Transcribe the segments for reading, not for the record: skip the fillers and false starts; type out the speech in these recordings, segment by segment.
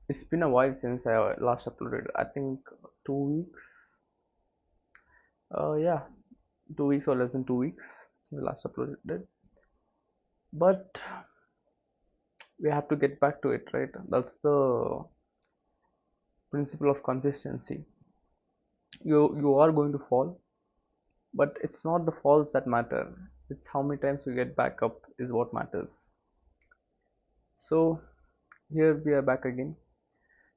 It's been a while since I last uploaded. I think 2 weeks. Yeah, 2 weeks or less than 2 weeks since I last uploaded. But we have to get back to it, right? That's the principle of consistency. You are going to fall, but it's not the falls that matter. It's how many times you get back up is what matters. So here we are back again.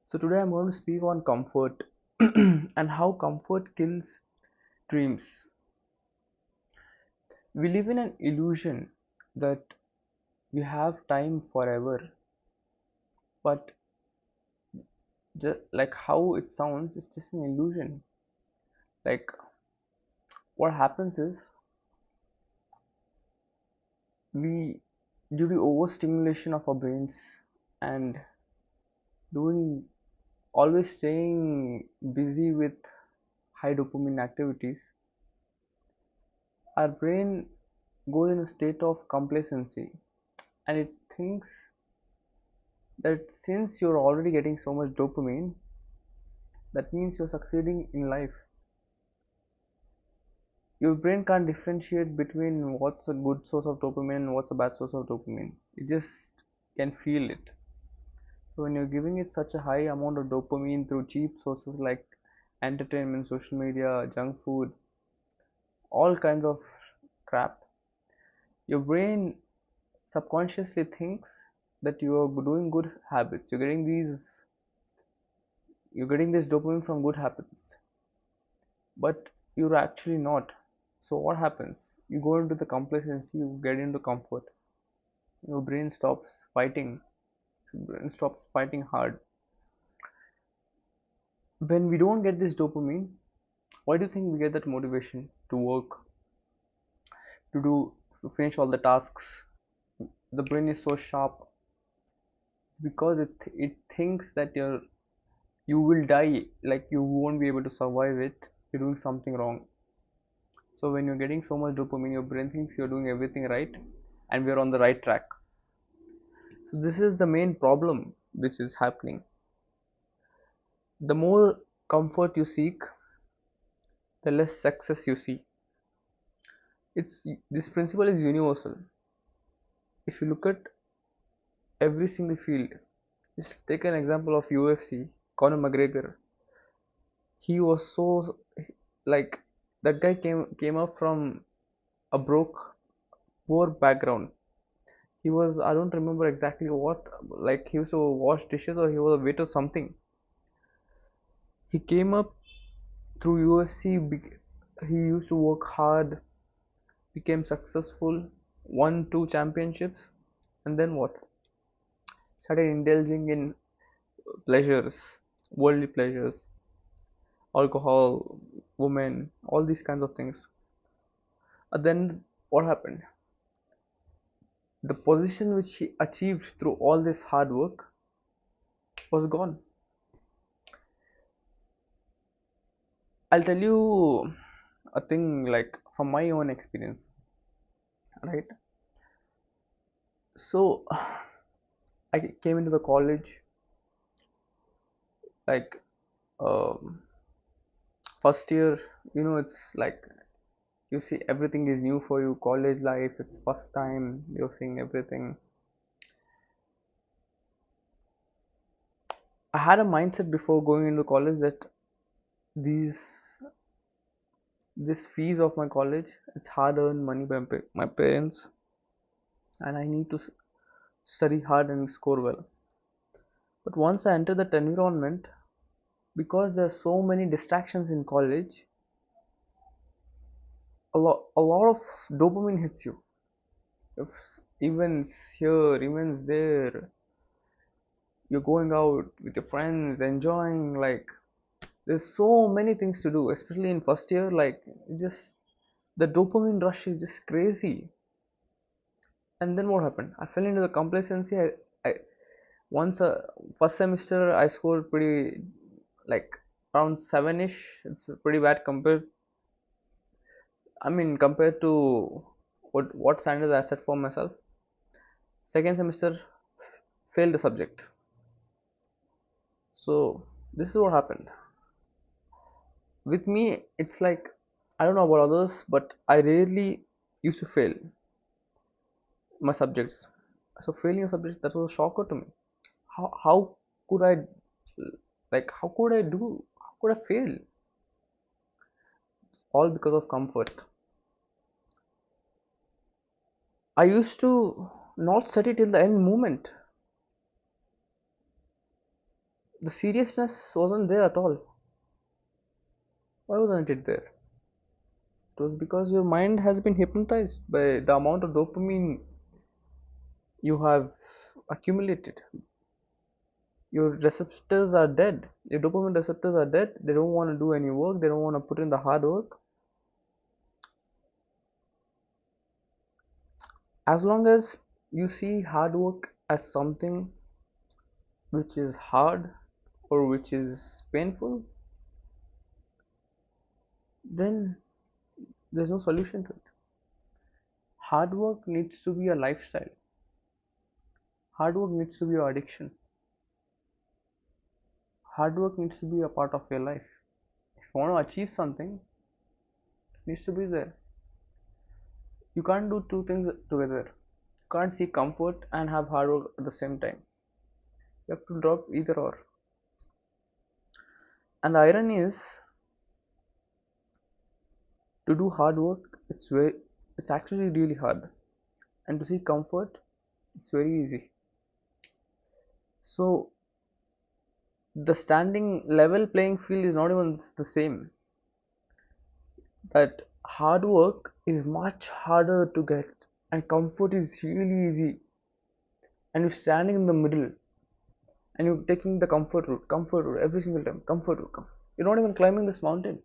So today I'm going to speak on comfort and how comfort kills dreams. We live in an illusion that we have time forever, but just like how it sounds, it's just an illusion. Like what happens is we, due to overstimulation of our brains and doing always staying busy with high dopamine activities, our brain goes in a state of complacency and it thinks that since you're already getting so much dopamine, that means you're succeeding in life. Your brain can't differentiate between what's a good source of dopamine and what's a bad source of dopamine. It just can feel it. So when you're giving it such a high amount of dopamine through cheap sources like entertainment, social media, junk food, all kinds of crap, your brain subconsciously thinks that you are doing good habits. You're getting this dopamine from good habits, but you're actually not. So what happens? You go into the complacency, you get into comfort. Your brain stops fighting. Brain stops fighting hard. When we don't get this dopamine, why do you think we get that motivation to work, to do, to finish all the tasks? The brain is so sharp. It's because it thinks that you will die, like you won't be able to survive it. You're doing something wrong. So when you're getting so much dopamine, your brain thinks you're doing everything right, and we're on the right track. So this is the main problem which is happening. The more comfort you seek, the less success you see. It's this principle is universal. If you look at every single field, just take an example of UFC. Conor McGregor, he was so, like, that guy came up from a poor background. He was, I don't remember exactly what, like he used to wash dishes or he was a waiter something. He came up through UFC. He used to work hard, became successful, won two championships, and then what? Started indulging in pleasures, worldly pleasures, alcohol, women, all these kinds of things. And then what happened? The position which he achieved through all this hard work was gone. I'll tell you a thing like from my own experience, right? So I came into the college like um, first year, it's like you see everything is new for you. College life, it's first time you're seeing everything. I had a mindset before going into college that these this fees of my college, it's hard earned money by my parents, and I need to study hard and score well. But once I enter that environment, because there are so many distractions in college, a lot of dopamine hits you. If events here, events there, you're going out with your friends, enjoying, like there's so many things to do, especially in first year. Like just the dopamine rush is just crazy. And then what happened? I fell into the complacency. I once first semester I scored pretty, like around 7ish. It's pretty bad compared. I mean compared to what standards I set for myself. Second semester failed the subject. So this is what happened with me. It's like, I don't know about others, but I rarely used to fail my subjects. So failing a subject, that was a shocker to me. How could I, like, how could I fail? All because of comfort. I used to not study till the end moment. The seriousness wasn't there at all. Why wasn't it there? It was because your mind has been hypnotized by the amount of dopamine you have accumulated. Your receptors are dead. Your dopamine receptors are dead. They don't want to do any work. They don't want to put in the hard work. As long as you see hard work as something which is hard or which is painful, then there's no solution to it. Hard work needs to be a lifestyle. Hard work needs to be your addiction. Hard work needs to be a part of your life. If you want to achieve something, it needs to be there. You can't do two things together. You can't seek comfort and have hard work at the same time. You have to drop either or. And the irony is, to do hard work, it's actually really hard. And to seek comfort, it's very easy. So the standing level playing field is not even the same. That hard work is much harder to get, and comfort is really easy. And you're standing in the middle, and you're taking the comfort route every single time. Comfort route. You're not even climbing this mountain.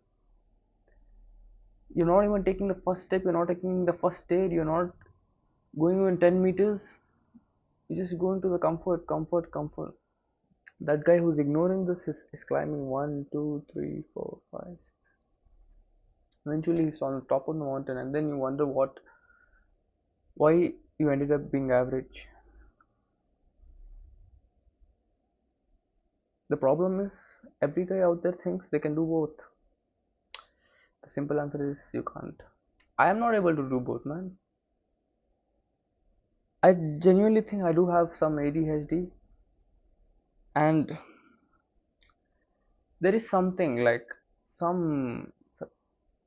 You're not even taking the first step. You're not taking the first stair. You're not going even 10 meters. You're just going to the comfort. That guy who's ignoring this is climbing one, two, three, four, five, six. Eventually, he's on the top of the mountain, and then you wonder why you ended up being average. The problem is, every guy out there thinks they can do both. The simple answer is you can't. I am not able to do both, man. I genuinely think I do have some ADHD, and there is something like some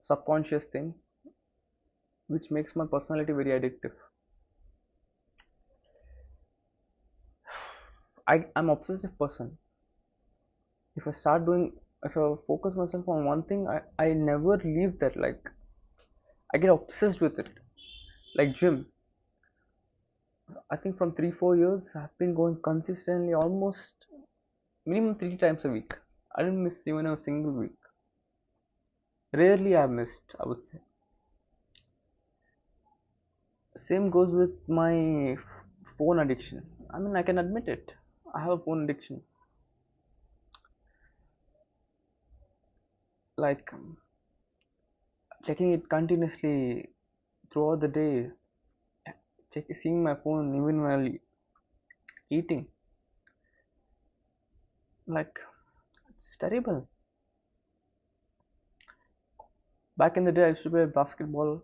subconscious thing which makes my personality very addictive. I'm obsessive person. If I start doing, if I focus myself on one thing, I never leave that. Like, I get obsessed with it. Like gym, I think from 3 4 years I've been going consistently, almost minimum 3 times a week. I didn't miss even a single week. Rarely I've missed, I would say. Same goes with my phone addiction. I mean, I can admit it. I have a phone addiction. Like, checking it continuously throughout the day, seeing my phone even while eating. Like, it's terrible. Back in the day, I used to play basketball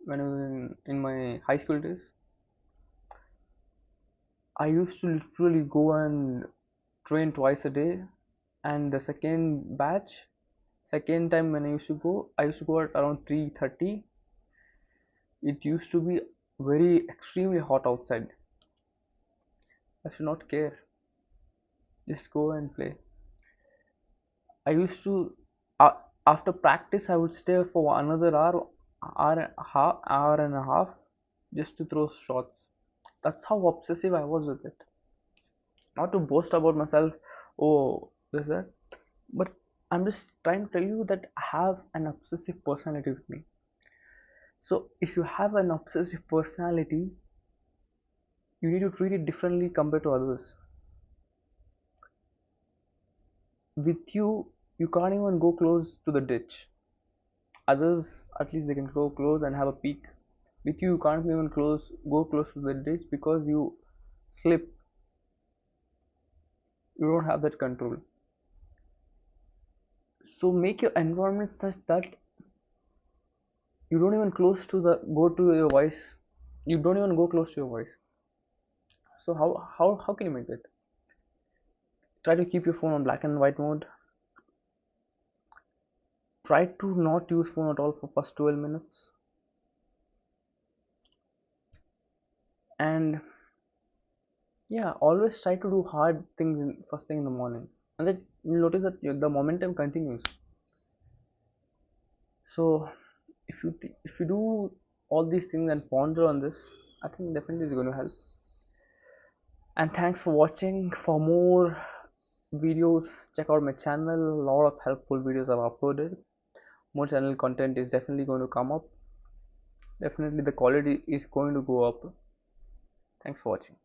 when I was in my high school days. I used to literally go and train twice a day, and the second time when I used to go at around 3:30. It used to be very extremely hot outside. I should not care. Just go and play. I used to, after practice, I would stay for another hour and a half, just to throw shots. That's how obsessive I was with it. Not to boast about myself, oh, this that, but I'm just trying to tell you that I have an obsessive personality with me. So if you have an obsessive personality, you need to treat it differently compared to others. With you can't even go close to the ditch. Others, at least they can go close and have a peek. With you can't even go close to the ditch because you slip. You don't have that control. So make your environment such that you don't even close to the go to your voice. You don't even go close to your voice. So how can you make it? Try to keep your phone on black and white mode. Try to not use phone at all for first 12 minutes. And yeah, always try to do hard things first thing in the morning, and then you'll notice that the momentum continues. So if you do all these things and ponder on this, I think definitely it's going to help. And thanks for watching. For more videos, check out my channel. A lot of helpful videos I've uploaded. More channel content is definitely going to come up. Definitely the quality is going to go up. Thanks for watching.